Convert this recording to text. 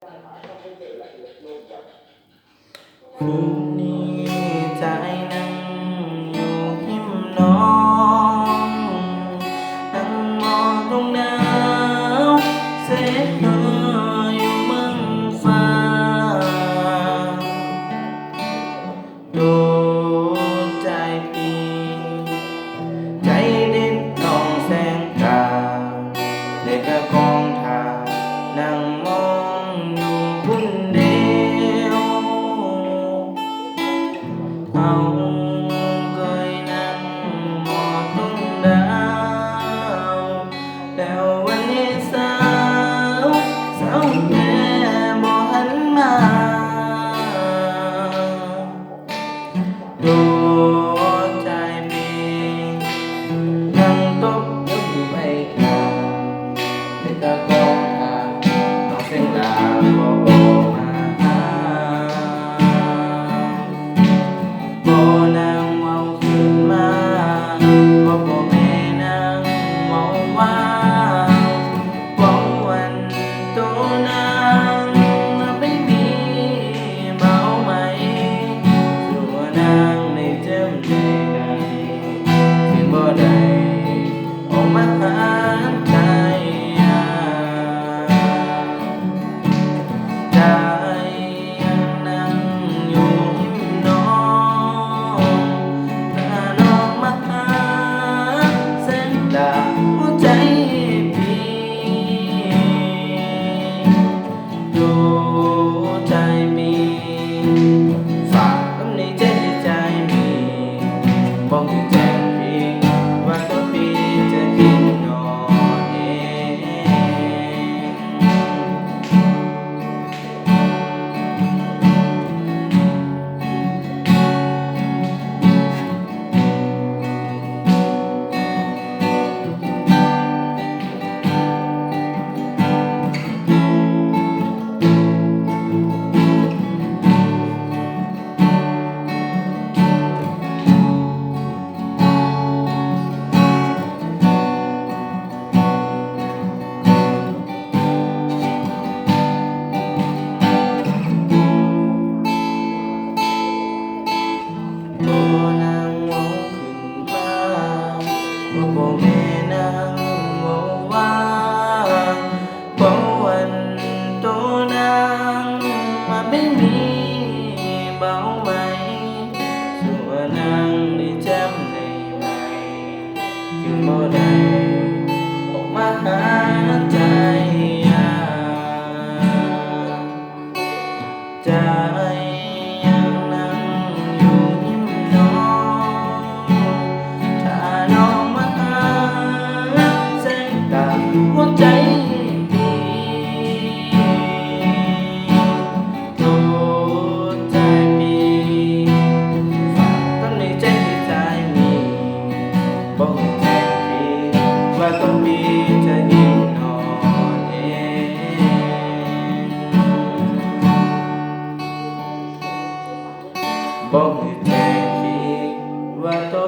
คืนนี้ใจนั่งอยู่หิมน้องนั่งมองตรงดาวเสียอยู่เมืองฟ้าดูใจปีใจเด็ดน้องแสงตาเด็กกะกองทานั่งมองอยู่คนเดียวเอาเคยนั่งมองตรงดาวแล้ววันนี้สาวแก่บ่หันมาดูใจมีนั่งตบยกอยู่ไม่ขาดเด็กกะกองทางน้องเส้นลาบ่มาหาบ่นางเว้าขึ้นมาบ่แม่นางเว้าว่าเว้าวันโตนางไม่มีเมาไหมสัวนางในเจิมใจใดถึงบ่ได้ออกมาหาใจใจยังนั่งอยู่หิมน้องถ้าน้องมาหาแสงดาวหัวใจพี่ดูใจมีฝากคำในใจมีบอกอยู่แจ้งพี่ว่าตัวพี่จะกินนอนเองบ่นางเว้าขึ้นมาบ่แม่นางเว้าว่าเว้าวันโตนางมาไม่มีเบาไหมสัวนางได้จำได้ไหมจึงบ่ได้ออกมาหาใจใจยังนั่งอยู่หิมน้องถ้าน้องมาหาแสงตาหัวใจพี่ดูใจมีฝากคำในใจมีบอกแทนพี่ว่าต้องมีจะหิมนอนเองบอกให้แท้พี่ว่าต้